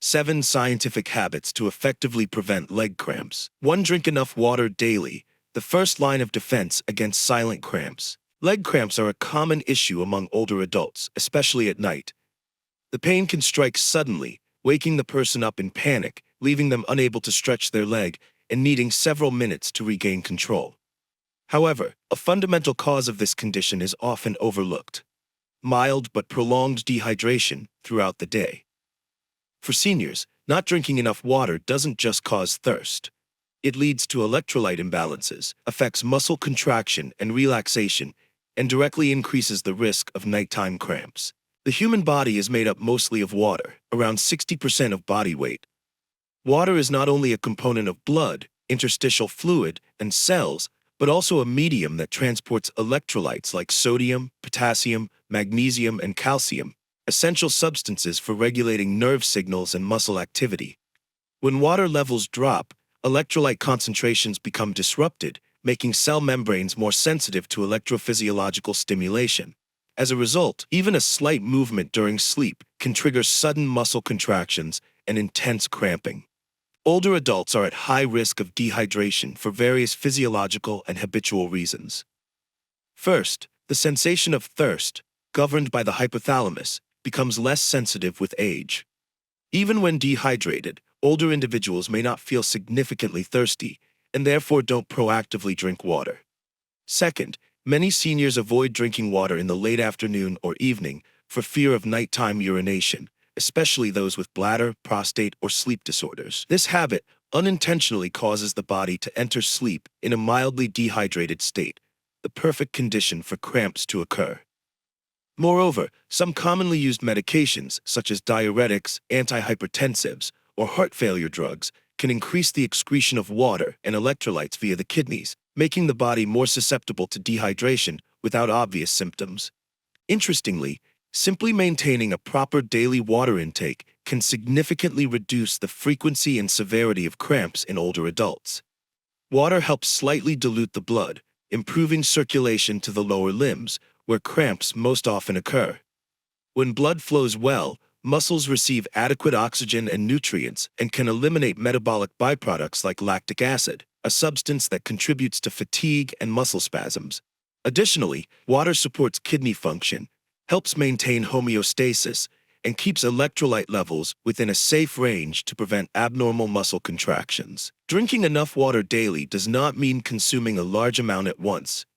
7 Scientific Habits to Effectively Prevent Leg Cramps. 1. Drink enough water daily, the first line of defense against silent cramps. Leg cramps are a common issue among older adults, especially at night. The pain can strike suddenly, waking the person up in panic, leaving them unable to stretch their leg and needing several minutes to regain control. However, a fundamental cause of this condition is often overlooked: mild but prolonged dehydration throughout the day. For seniors, not drinking enough water doesn't just cause thirst. It leads to electrolyte imbalances, affects muscle contraction and relaxation, and directly increases the risk of nighttime cramps. The human body is made up mostly of water, around 60% of body weight. Water is not only a component of blood, interstitial fluid, and cells, but also a medium that transports electrolytes like sodium, potassium, magnesium, and calcium, essential substances for regulating nerve signals and muscle activity. When water levels drop, electrolyte concentrations become disrupted, making cell membranes more sensitive to electrophysiological stimulation. As a result, even a slight movement during sleep can trigger sudden muscle contractions and intense cramping. Older adults are at high risk of dehydration for various physiological and habitual reasons. First, the sensation of thirst, governed by the hypothalamus, becomes less sensitive with age. Even when dehydrated, older individuals may not feel significantly thirsty and therefore don't proactively drink water. Second, many seniors avoid drinking water in the late afternoon or evening for fear of nighttime urination, especially those with bladder, prostate, or sleep disorders. This habit unintentionally causes the body to enter sleep in a mildly dehydrated state, the perfect condition for cramps to occur. Moreover, some commonly used medications, such as diuretics, antihypertensives, or heart failure drugs, can increase the excretion of water and electrolytes via the kidneys, making the body more susceptible to dehydration without obvious symptoms. Interestingly, simply maintaining a proper daily water intake can significantly reduce the frequency and severity of cramps in older adults. Water helps slightly dilute the blood, improving circulation to the lower limbs, where cramps most often occur. When blood flows well, muscles receive adequate oxygen and nutrients and can eliminate metabolic byproducts like lactic acid, a substance that contributes to fatigue and muscle spasms. Additionally, water supports kidney function, helps maintain homeostasis, and keeps electrolyte levels within a safe range to prevent abnormal muscle contractions. Drinking enough water daily does not mean consuming a large amount at once.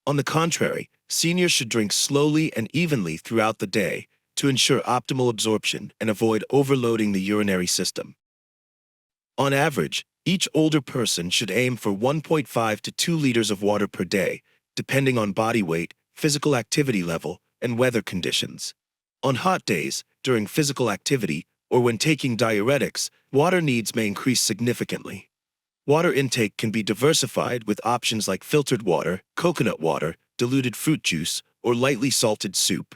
On the contrary, seniors should drink slowly and evenly throughout the day to ensure optimal absorption and avoid overloading the urinary system. On average, each older person should aim for 1.5 to 2 liters of water per day, depending on body weight, physical activity level, and weather conditions. On hot days, during physical activity, or when taking diuretics, water needs may increase significantly. Water intake can be diversified with options like filtered water, coconut water, diluted fruit juice, or lightly salted soup.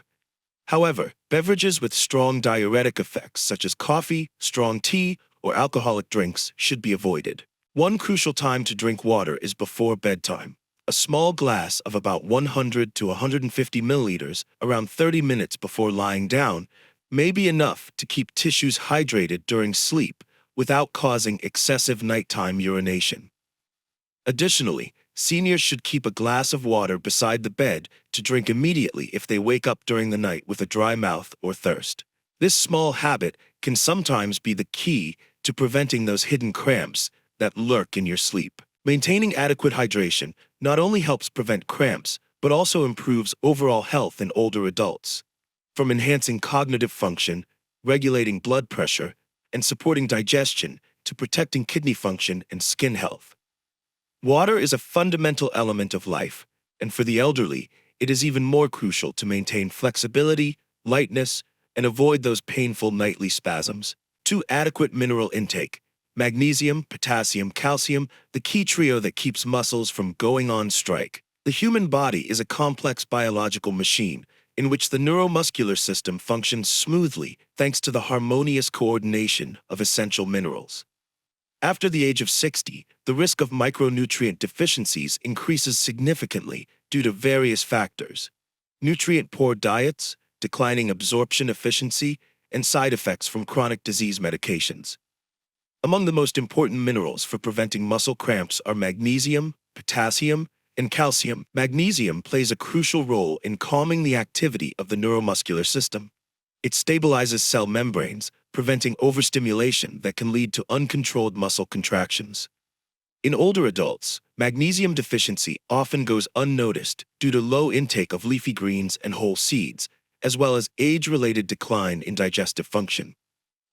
However, beverages with strong diuretic effects such as coffee, strong tea, or alcoholic drinks should be avoided. One crucial time to drink water is before bedtime. A small glass of about 100 to 150 milliliters, around 30 minutes before lying down, may be enough to keep tissues hydrated during sleep without causing excessive nighttime urination. Additionally, seniors should keep a glass of water beside the bed to drink immediately if they wake up during the night with a dry mouth or thirst. This small habit can sometimes be the key to preventing those hidden cramps that lurk in your sleep. Maintaining adequate hydration not only helps prevent cramps, but also improves overall health in older adults. From enhancing cognitive function, regulating blood pressure, and supporting digestion to protecting kidney function and skin health. Water is a fundamental element of life, and for the elderly, it is even more crucial to maintain flexibility, lightness, and avoid those painful nightly spasms. 2. Adequate mineral intake. Magnesium, potassium, calcium, the key trio that keeps muscles from going on strike. The human body is a complex biological machine in which the neuromuscular system functions smoothly thanks to the harmonious coordination of essential minerals. After the age of 60, the risk of micronutrient deficiencies increases significantly due to various factors: nutrient-poor diets, declining absorption efficiency, and side effects from chronic disease medications. Among the most important minerals for preventing muscle cramps are magnesium, potassium, and calcium. Magnesium plays a crucial role in calming the activity of the neuromuscular system. It stabilizes cell membranes, preventing overstimulation that can lead to uncontrolled muscle contractions. In older adults, magnesium deficiency often goes unnoticed due to low intake of leafy greens and whole seeds, as well as age-related decline in digestive function.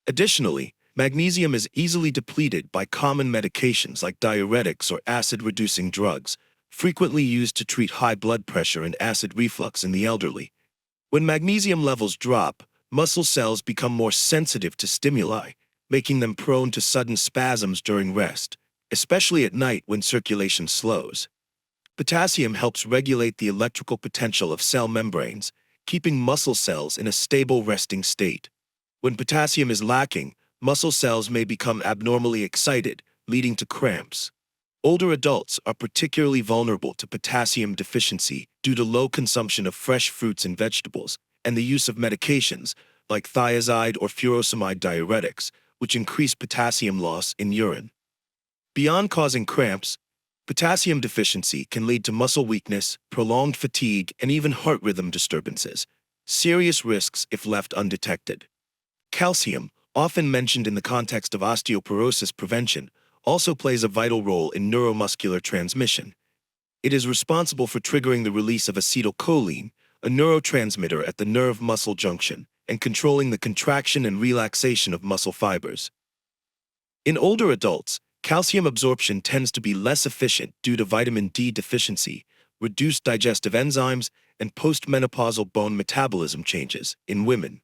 Additionally, magnesium is easily depleted by common medications like diuretics or acid-reducing drugs, frequently used to treat high blood pressure and acid reflux in the elderly. When magnesium levels drop, muscle cells become more sensitive to stimuli, making them prone to sudden spasms during rest, especially at night when circulation slows. Potassium helps regulate the electrical potential of cell membranes, keeping muscle cells in a stable resting state. When potassium is lacking, muscle cells may become abnormally excited, leading to cramps. Older adults are particularly vulnerable to potassium deficiency due to low consumption of fresh fruits and vegetables, and the use of medications like thiazide or furosemide diuretics, which increase potassium loss in urine. Beyond causing cramps, potassium deficiency can lead to muscle weakness, prolonged fatigue, and even heart rhythm disturbances, serious risks if left undetected. Calcium, often mentioned in the context of osteoporosis prevention, also plays a vital role in neuromuscular transmission. It is responsible for triggering the release of acetylcholine, a neurotransmitter at the nerve-muscle junction, and controlling the contraction and relaxation of muscle fibers. In older adults, calcium absorption tends to be less efficient due to vitamin D deficiency, reduced digestive enzymes, and postmenopausal bone metabolism changes in women.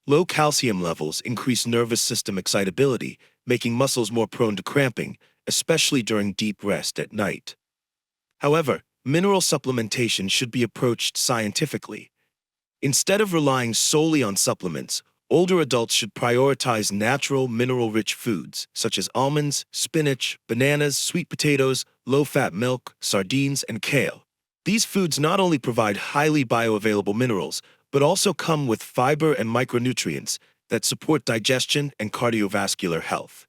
Low calcium levels increase nervous system excitability, making muscles more prone to cramping, especially during deep rest at night. However, mineral supplementation should be approached scientifically. Instead of relying solely on supplements, older adults should prioritize natural, mineral-rich foods such as almonds, spinach, bananas, sweet potatoes, low-fat milk, sardines, and kale. These foods not only provide highly bioavailable minerals, but also come with fiber and micronutrients that support digestion and cardiovascular health.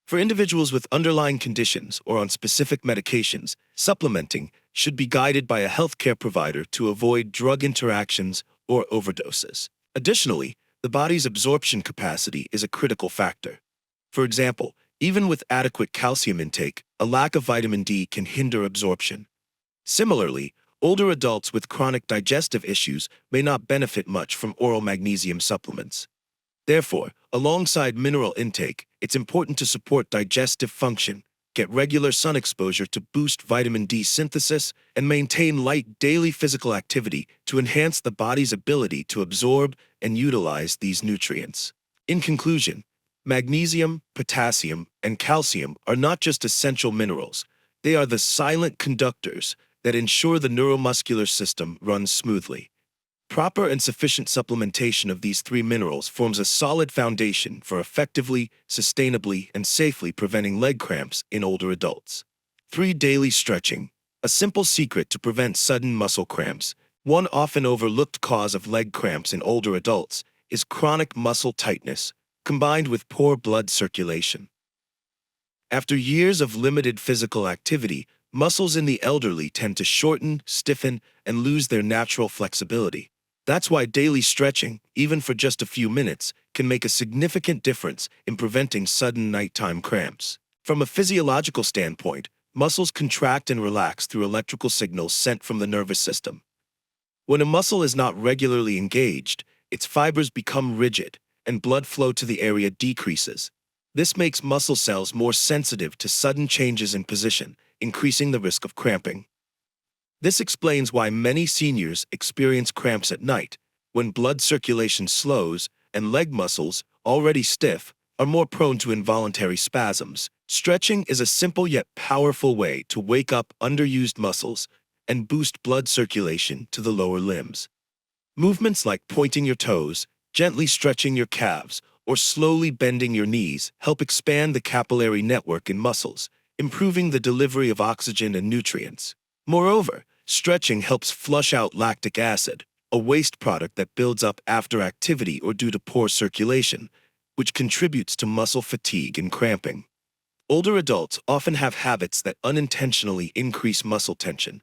For individuals with underlying conditions or on specific medications, supplementing should be guided by a healthcare provider to avoid drug interactions or overdoses. Additionally, the body's absorption capacity is a critical factor. For example, even with adequate calcium intake, a lack of vitamin D can hinder absorption. Similarly, older adults with chronic digestive issues may not benefit much from oral magnesium supplements. Therefore, alongside mineral intake, it's important to support digestive function, get regular sun exposure to boost vitamin D synthesis, and maintain light daily physical activity to enhance the body's ability to absorb and utilize these nutrients. In conclusion, magnesium, potassium, and calcium are not just essential minerals, they are the silent conductors that ensure the neuromuscular system runs smoothly. Proper and sufficient supplementation of these three minerals forms a solid foundation for effectively, sustainably, and safely preventing leg cramps in older adults. 3. Daily stretching. A simple secret to prevent sudden muscle cramps. One often overlooked cause of leg cramps in older adults is chronic muscle tightness, combined with poor blood circulation. After years of limited physical activity, muscles in the elderly tend to shorten, stiffen, and lose their natural flexibility. That's why daily stretching, even for just a few minutes, can make a significant difference in preventing sudden nighttime cramps. From a physiological standpoint, muscles contract and relax through electrical signals sent from the nervous system. When a muscle is not regularly engaged, its fibers become rigid, and blood flow to the area decreases. This makes muscle cells more sensitive to sudden changes in position, increasing the risk of cramping. This explains why many seniors experience cramps at night, when blood circulation slows and leg muscles, already stiff, are more prone to involuntary spasms. Stretching is a simple yet powerful way to wake up underused muscles and boost blood circulation to the lower limbs. Movements like pointing your toes, gently stretching your calves, or slowly bending your knees help expand the capillary network in muscles, improving the delivery of oxygen and nutrients. Moreover, stretching helps flush out lactic acid, a waste product that builds up after activity or due to poor circulation, which contributes to muscle fatigue and cramping. Older adults often have habits that unintentionally increase muscle tension.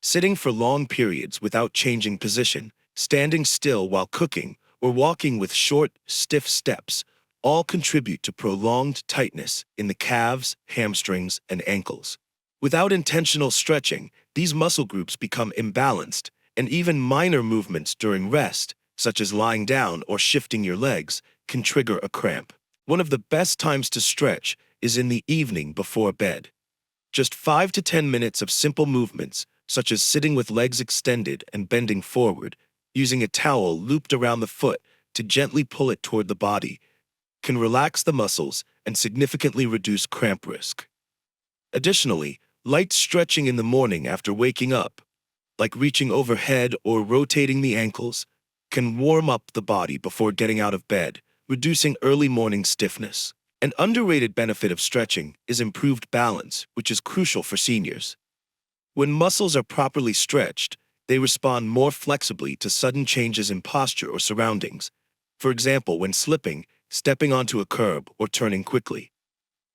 Sitting for long periods without changing position, standing still while cooking, or walking with short, stiff steps all contribute to prolonged tightness in the calves, hamstrings, and ankles. Without intentional stretching, these muscle groups become imbalanced, and even minor movements during rest, such as lying down or shifting your legs, can trigger a cramp. One of the best times to stretch is in the evening before bed. Just 5 to 10 minutes of simple movements, such as sitting with legs extended and bending forward, using a towel looped around the foot to gently pull it toward the body, can relax the muscles and significantly reduce cramp risk. Additionally, light stretching in the morning after waking up, like reaching overhead or rotating the ankles, can warm up the body before getting out of bed, reducing early morning stiffness. An underrated benefit of stretching is improved balance, which is crucial for seniors. When muscles are properly stretched, they respond more flexibly to sudden changes in posture or surroundings, for example, when slipping, stepping onto a curb, or turning quickly.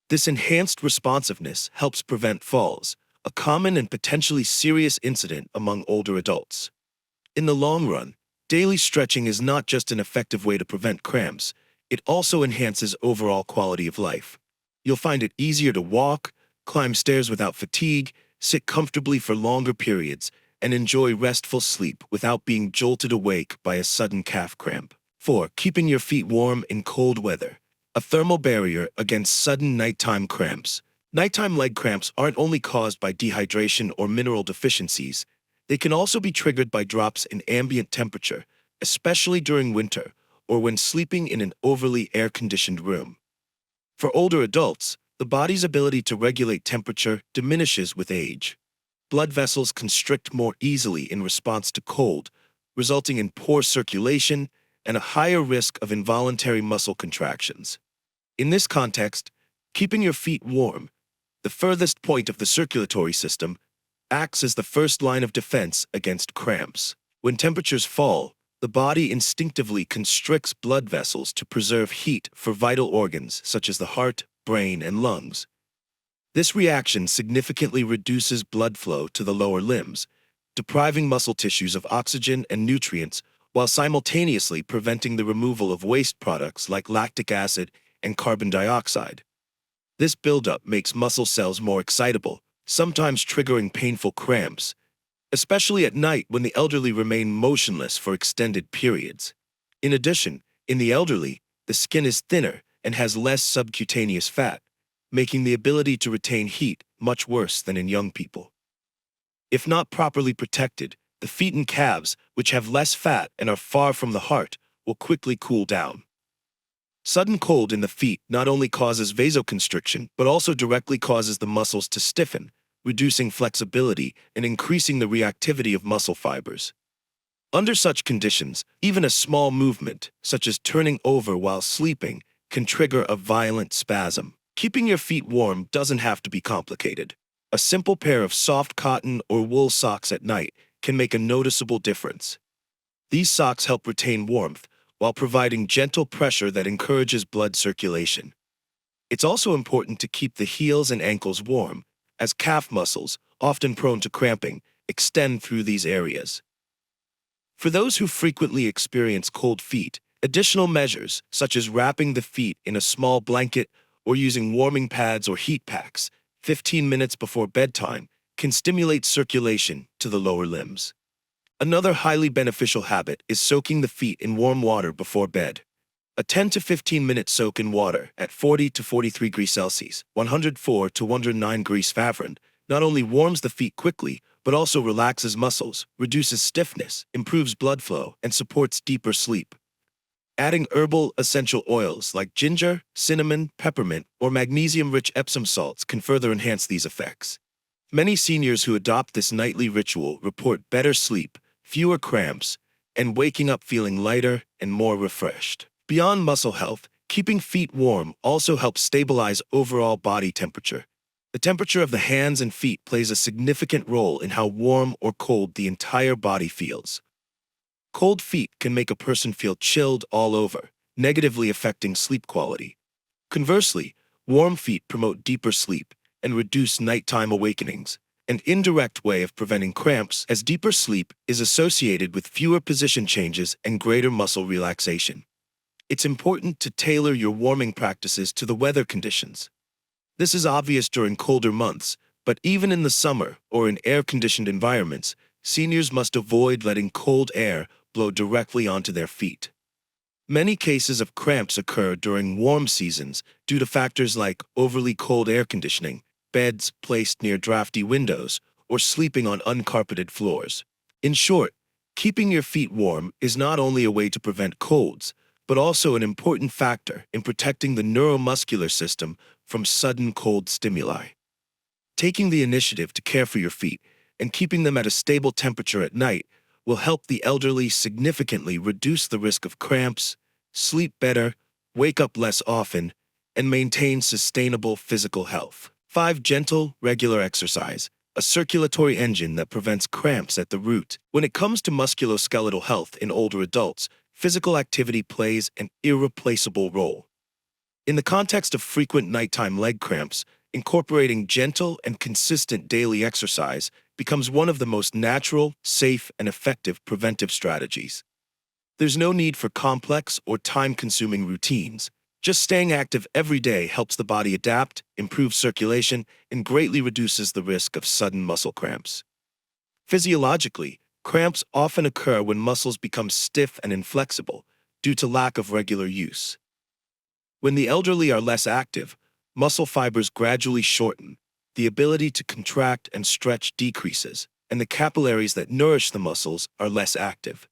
This enhanced responsiveness helps prevent falls, a common and potentially serious incident among older adults. In the long run, daily stretching is not just an effective way to prevent cramps, it also enhances overall quality of life. You'll find it easier to walk, climb stairs without fatigue, sit comfortably for longer periods, and enjoy restful sleep without being jolted awake by a sudden calf cramp. 4. Keeping your feet warm in cold weather. A thermal barrier against sudden nighttime cramps. Nighttime leg cramps aren't only caused by dehydration or mineral deficiencies, they can also be triggered by drops in ambient temperature, especially during winter or when sleeping in an overly air-conditioned room. For older adults, the body's ability to regulate temperature diminishes with age. Blood vessels constrict more easily in response to cold, resulting in poor circulation and a higher risk of involuntary muscle contractions. In this context, keeping your feet warm, the furthest point of the circulatory system, acts as the first line of defense against cramps. When temperatures fall, the body instinctively constricts blood vessels to preserve heat for vital organs such as the heart, brain, and lungs. This reaction significantly reduces blood flow to the lower limbs, depriving muscle tissues of oxygen and nutrients while simultaneously preventing the removal of waste products like lactic acid and carbon dioxide. This buildup makes muscle cells more excitable, sometimes triggering painful cramps, especially at night when the elderly remain motionless for extended periods. In addition, in the elderly, the skin is thinner and has less subcutaneous fat, making the ability to retain heat much worse than in young people. If not properly protected, the feet and calves, which have less fat and are far from the heart, will quickly cool down. Sudden cold in the feet not only causes vasoconstriction, but also directly causes the muscles to stiffen, reducing flexibility and increasing the reactivity of muscle fibers. Under such conditions, even a small movement, such as turning over while sleeping, can trigger a violent spasm. Keeping your feet warm doesn't have to be complicated. A simple pair of soft cotton or wool socks at night can make a noticeable difference. These socks help retain warmth while providing gentle pressure that encourages blood circulation. It's also important to keep the heels and ankles warm, as calf muscles, often prone to cramping, extend through these areas. For those who frequently experience cold feet, additional measures, such as wrapping the feet in a small blanket or using warming pads or heat packs 15 minutes before bedtime, can stimulate circulation to the lower limbs. Another highly beneficial habit is soaking the feet in warm water before bed. A 10 to 15-minute soak in water at 40 to 43 degrees Celsius, 104 to 109 degrees Fahrenheit, not only warms the feet quickly, but also relaxes muscles, reduces stiffness, improves blood flow, and supports deeper sleep. Adding herbal essential oils like ginger, cinnamon, peppermint, or magnesium-rich Epsom salts can further enhance these effects. Many seniors who adopt this nightly ritual report better sleep, fewer cramps, and waking up feeling lighter and more refreshed. Beyond muscle health, keeping feet warm also helps stabilize overall body temperature. The temperature of the hands and feet plays a significant role in how warm or cold the entire body feels. Cold feet can make a person feel chilled all over, negatively affecting sleep quality. Conversely, warm feet promote deeper sleep and reduce nighttime awakenings, an indirect way of preventing cramps as deeper sleep is associated with fewer position changes and greater muscle relaxation. It's important to tailor your warming practices to the weather conditions. This is obvious during colder months, but even in the summer or in air-conditioned environments, seniors must avoid letting cold air blow directly onto their feet. Many cases of cramps occur during warm seasons due to factors like overly cold air conditioning, beds placed near drafty windows, or sleeping on uncarpeted floors. In short, keeping your feet warm is not only a way to prevent colds, but also an important factor in protecting the neuromuscular system from sudden cold stimuli. Taking the initiative to care for your feet and keeping them at a stable temperature at night will help the elderly significantly reduce the risk of cramps, sleep better, wake up less often, and maintain sustainable physical health. 5. Gentle, regular exercise, a circulatory engine that prevents cramps at the root. When it comes to musculoskeletal health in older adults, physical activity plays an irreplaceable role. In the context of frequent nighttime leg cramps, incorporating gentle and consistent daily exercise becomes one of the most natural, safe, and effective preventive strategies. There's no need for complex or time-consuming routines. Just staying active every day helps the body adapt, improves circulation, and greatly reduces the risk of sudden muscle cramps. Physiologically, cramps often occur when muscles become stiff and inflexible due to lack of regular use. When the elderly are less active, muscle fibers gradually shorten, the ability to contract and stretch decreases, and the capillaries that nourish the muscles are less active.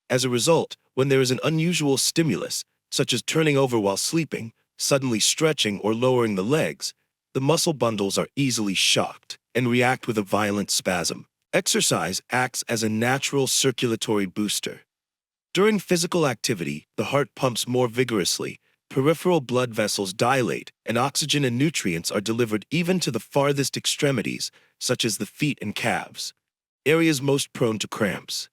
As a result, when there is an unusual stimulus, such as turning over while sleeping, suddenly stretching or lowering the legs, the muscle bundles are easily shocked and react with a violent spasm. Exercise acts as a natural circulatory booster. During physical activity, the heart pumps more vigorously, peripheral blood vessels dilate, and oxygen and nutrients are delivered even to the farthest extremities, such as the feet and calves, areas most prone to cramps.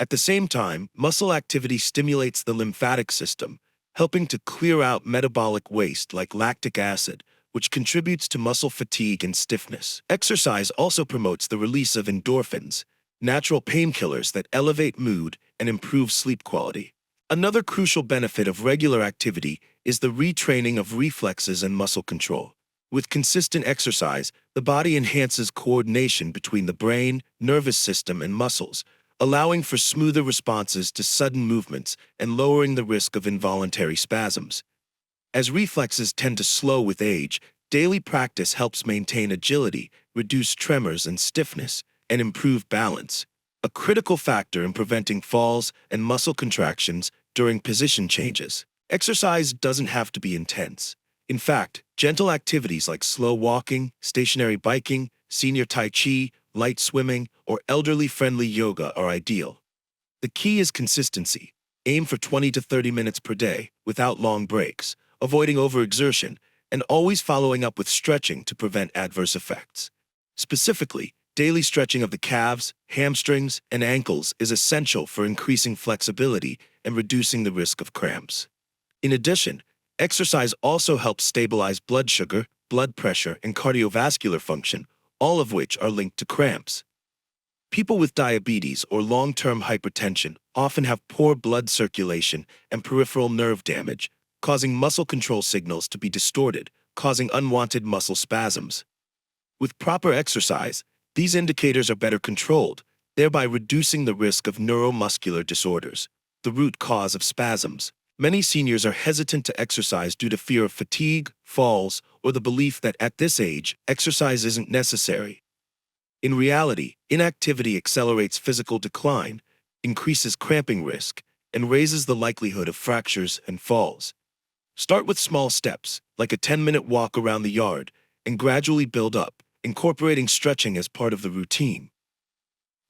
At the same time, muscle activity stimulates the lymphatic system, helping to clear out metabolic waste like lactic acid, which contributes to muscle fatigue and stiffness. Exercise also promotes the release of endorphins, natural painkillers that elevate mood and improve sleep quality. Another crucial benefit of regular activity is the retraining of reflexes and muscle control. With consistent exercise, the body enhances coordination between the brain, nervous system, and muscles, allowing for smoother responses to sudden movements and lowering the risk of involuntary spasms. As reflexes tend to slow with age, daily practice helps maintain agility, reduce tremors and stiffness, and improve balance, a critical factor in preventing falls and muscle contractions during position changes. Exercise doesn't have to be intense. In fact, gentle activities like slow walking, stationary biking, senior tai chi, light swimming, or elderly-friendly yoga are ideal. The key is consistency. Aim for 20 to 30 minutes per day without long breaks, avoiding overexertion, and always following up with stretching to prevent adverse effects. Specifically, daily stretching of the calves, hamstrings, and ankles is essential for increasing flexibility and reducing the risk of cramps. In addition, exercise also helps stabilize blood sugar, blood pressure, and cardiovascular function, all of which are linked to cramps. People with diabetes or long-term hypertension often have poor blood circulation and peripheral nerve damage, causing muscle control signals to be distorted, causing unwanted muscle spasms. With proper exercise, these indicators are better controlled, thereby reducing the risk of neuromuscular disorders, the root cause of spasms. Many seniors are hesitant to exercise due to fear of fatigue, falls, or the belief that at this age, exercise isn't necessary. In reality, inactivity accelerates physical decline, increases cramping risk, and raises the likelihood of fractures and falls. Start with small steps, like a 10-minute walk around the yard, and gradually build up, incorporating stretching as part of the routine.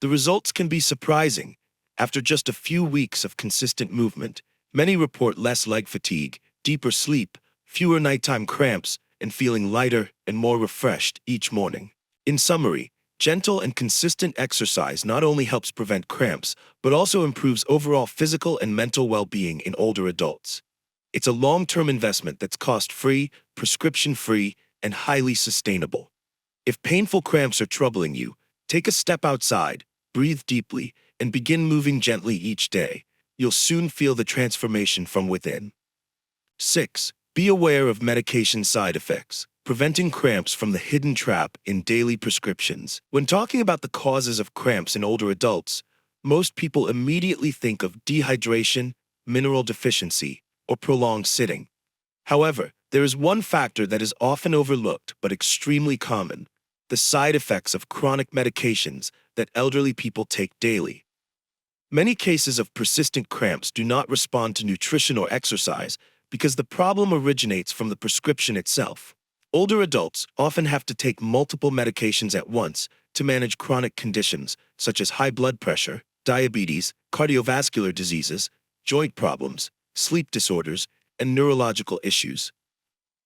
The results can be surprising. After just a few weeks of consistent movement, many report less leg fatigue, deeper sleep, fewer nighttime cramps, and feeling lighter and more refreshed each morning. In summary, Gentle and consistent exercise not only helps prevent cramps, but also improves overall physical and mental well-being in older adults. It's a long-term investment that's cost-free, prescription-free, and highly sustainable. If painful cramps are troubling you, take a step outside, breathe deeply, and begin moving gently each day. You'll soon feel the transformation from within. 6. Be aware of medication side effects, preventing cramps from the hidden trap in daily prescriptions. When talking about the causes of cramps in older adults, most people immediately think of dehydration, mineral deficiency, or prolonged sitting. However, there is one factor that is often overlooked but extremely common: the side effects of chronic medications that elderly people take daily. Many cases of persistent cramps do not respond to nutrition or exercise because the problem originates from the prescription itself. Older adults often have to take multiple medications at once to manage chronic conditions such as high blood pressure, diabetes, cardiovascular diseases, joint problems, sleep disorders, and neurological issues.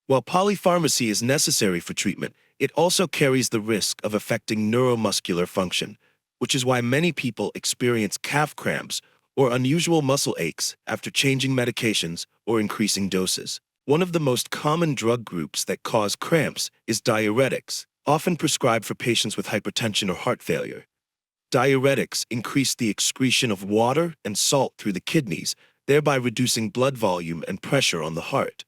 While polypharmacy is necessary for treatment, it also carries the risk of affecting neuromuscular function, which is why many people experience calf cramps or unusual muscle aches after changing medications or increasing doses. One of the most common drug groups that cause cramps is diuretics, often prescribed for patients with hypertension or heart failure. Diuretics increase the excretion of water and salt through the kidneys, thereby reducing blood volume and pressure on the heart.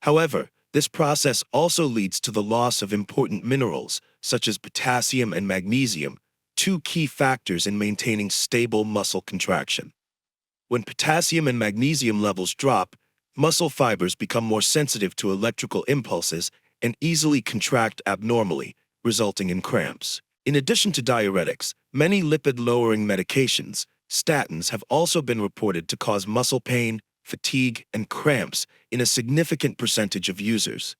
However, this process also leads to the loss of important minerals, such as potassium and magnesium, two key factors in maintaining stable muscle contraction. When potassium and magnesium levels drop, muscle fibers become more sensitive to electrical impulses and easily contract abnormally, resulting in cramps. In addition to diuretics, many lipid-lowering medications, statins, have also been reported to cause muscle pain, fatigue, and cramps in a significant percentage of users.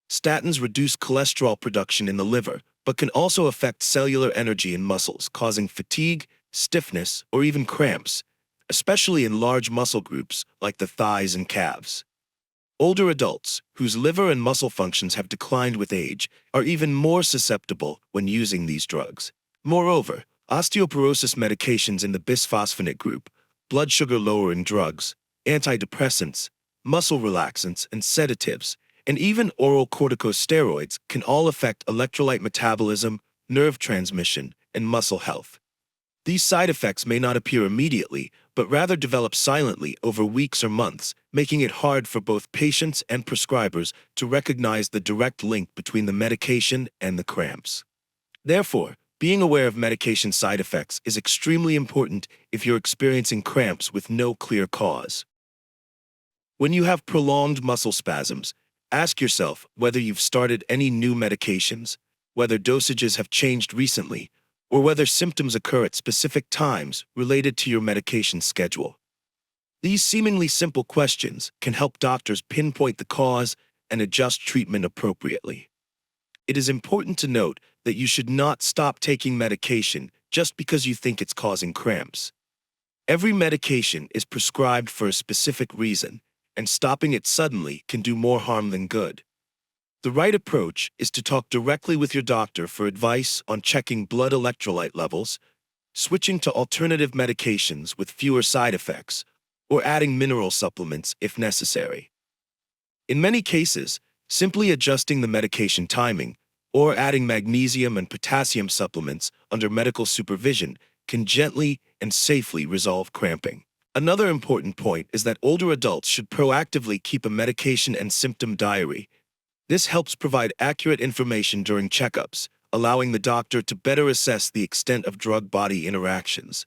Statins reduce cholesterol production in the liver, but can also affect cellular energy in muscles, causing fatigue, stiffness, or even cramps, especially in large muscle groups like the thighs and calves. Older adults, whose liver and muscle functions have declined with age, are even more susceptible when using these drugs. Moreover, osteoporosis medications in the bisphosphonate group, blood sugar-lowering drugs, antidepressants, muscle relaxants, and sedatives, and even oral corticosteroids can all affect electrolyte metabolism, nerve transmission, and muscle health. These side effects may not appear immediately, but rather develop silently over weeks or months, making it hard for both patients and prescribers to recognize the direct link between the medication and the cramps. Therefore, being aware of medication side effects is extremely important if you're experiencing cramps with no clear cause. When you have prolonged muscle spasms, ask yourself whether you've started any new medications, whether dosages have changed recently, or whether symptoms occur at specific times related to your medication schedule. These seemingly simple questions can help doctors pinpoint the cause and adjust treatment appropriately. It is important to note that you should not stop taking medication just because you think it's causing cramps. Every medication is prescribed for a specific reason, and stopping it suddenly can do more harm than good. The right approach is to talk directly with your doctor for advice on checking blood electrolyte levels, switching to alternative medications with fewer side effects, or adding mineral supplements if necessary. In many cases, simply adjusting the medication timing or adding magnesium and potassium supplements under medical supervision can gently and safely resolve cramping. Another important point is that older adults should proactively keep a medication and symptom diary. This helps provide accurate information during checkups, allowing the doctor to better assess the extent of drug-body interactions.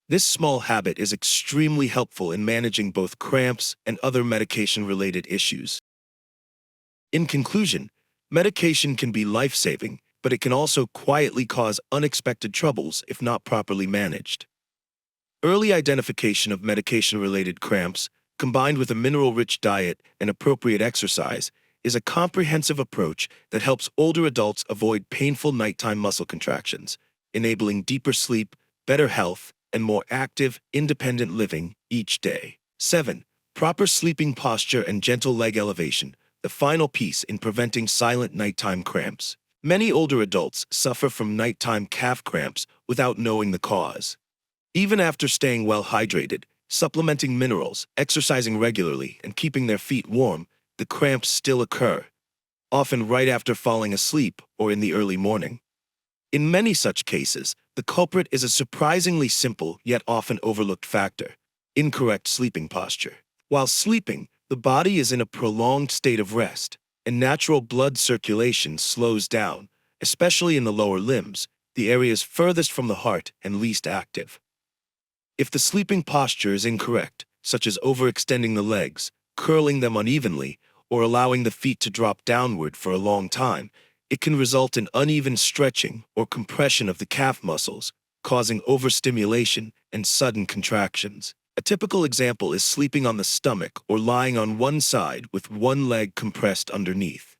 This small habit is extremely helpful in managing both cramps and other medication-related issues. In conclusion, medication can be life-saving, but it can also quietly cause unexpected troubles if not properly managed. Early identification of medication-related cramps, combined with a mineral-rich diet and appropriate exercise, is a comprehensive approach that helps older adults avoid painful nighttime muscle contractions, enabling deeper sleep, better health, and more active, independent living each day. 7. Proper sleeping posture and gentle leg elevation, the final piece in preventing silent nighttime cramps. Many older adults suffer from nighttime calf cramps without knowing the cause. Even after staying well hydrated, supplementing minerals, exercising regularly, and keeping their feet warm, the cramps still occur, often right after falling asleep or in the early morning. In many such cases, the culprit is a surprisingly simple yet often overlooked factor: incorrect sleeping posture. While sleeping, the body is in a prolonged state of rest, and natural blood circulation slows down, especially in the lower limbs, the areas furthest from the heart and least active. If the sleeping posture is incorrect, such as overextending the legs, curling them unevenly, or allowing the feet to drop downward for a long time, it can result in uneven stretching or compression of the calf muscles, causing overstimulation and sudden contractions. A typical example is sleeping on the stomach or lying on one side with one leg compressed underneath.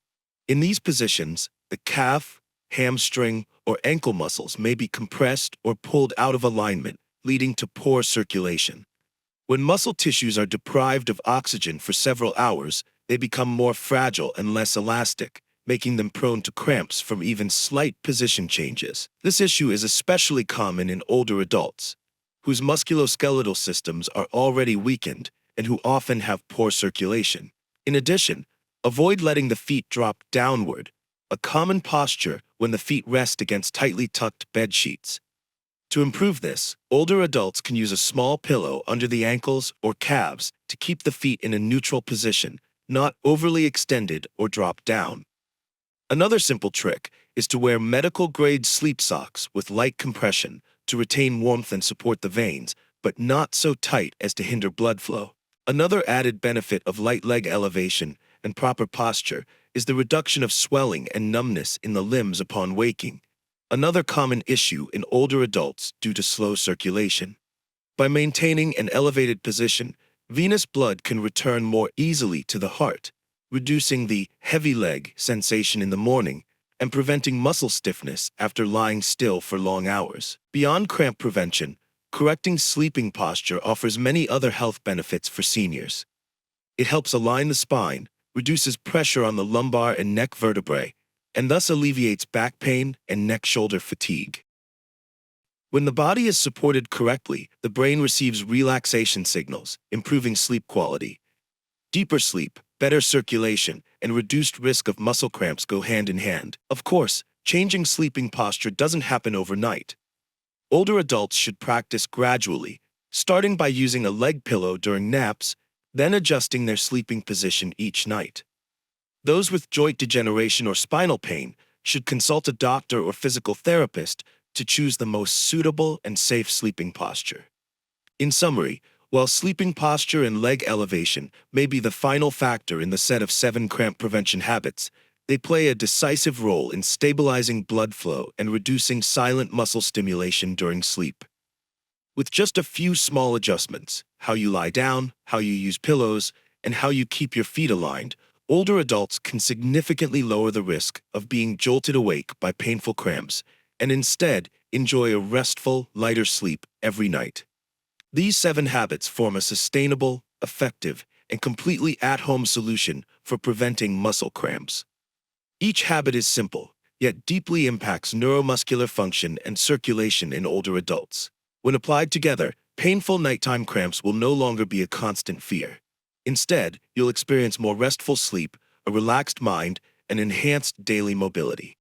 In these positions, the calf, hamstring, or ankle muscles may be compressed or pulled out of alignment, leading to poor circulation. When muscle tissues are deprived of oxygen for several hours, they become more fragile and less elastic, making them prone to cramps from even slight position changes. This issue is especially common in older adults, whose musculoskeletal systems are already weakened and who often have poor circulation. In addition, avoid letting the feet drop downward, a common posture when the feet rest against tightly tucked bed sheets. To improve this, older adults can use a small pillow under the ankles or calves to keep the feet in a neutral position, not overly extended or dropped down. Another simple trick is to wear medical-grade sleep socks with light compression to retain warmth and support the veins, but not so tight as to hinder blood flow. Another added benefit of light leg elevation and proper posture is the reduction of swelling and numbness in the limbs upon waking, another common issue in older adults due to slow circulation. By maintaining an elevated position, venous blood can return more easily to the heart, reducing the heavy leg sensation in the morning and preventing muscle stiffness after lying still for long hours. Beyond cramp prevention, correcting sleeping posture offers many other health benefits for seniors. It helps align the spine, reduces pressure on the lumbar and neck vertebrae, and thus alleviates back pain and neck-shoulder fatigue. When the body is supported correctly, the brain receives relaxation signals, improving sleep quality. Deeper sleep, better circulation, and reduced risk of muscle cramps go hand in hand. Of course, changing sleeping posture doesn't happen overnight. Older adults should practice gradually, starting by using a leg pillow during naps, then adjusting their sleeping position each night. Those with joint degeneration or spinal pain should consult a doctor or physical therapist to choose the most suitable and safe sleeping posture. In summary, while sleeping posture and leg elevation may be the final factor in the set of 7 cramp prevention habits, they play a decisive role in stabilizing blood flow and reducing silent muscle stimulation during sleep. With just a few small adjustments, how you lie down, how you use pillows, and how you keep your feet aligned, older adults can significantly lower the risk of being jolted awake by painful cramps and instead enjoy a restful, lighter sleep every night. These 7 habits form a sustainable, effective, and completely at-home solution for preventing muscle cramps. Each habit is simple, yet deeply impacts neuromuscular function and circulation in older adults. When applied together, painful nighttime cramps will no longer be a constant fear. Instead, you'll experience more restful sleep, a relaxed mind, and enhanced daily mobility.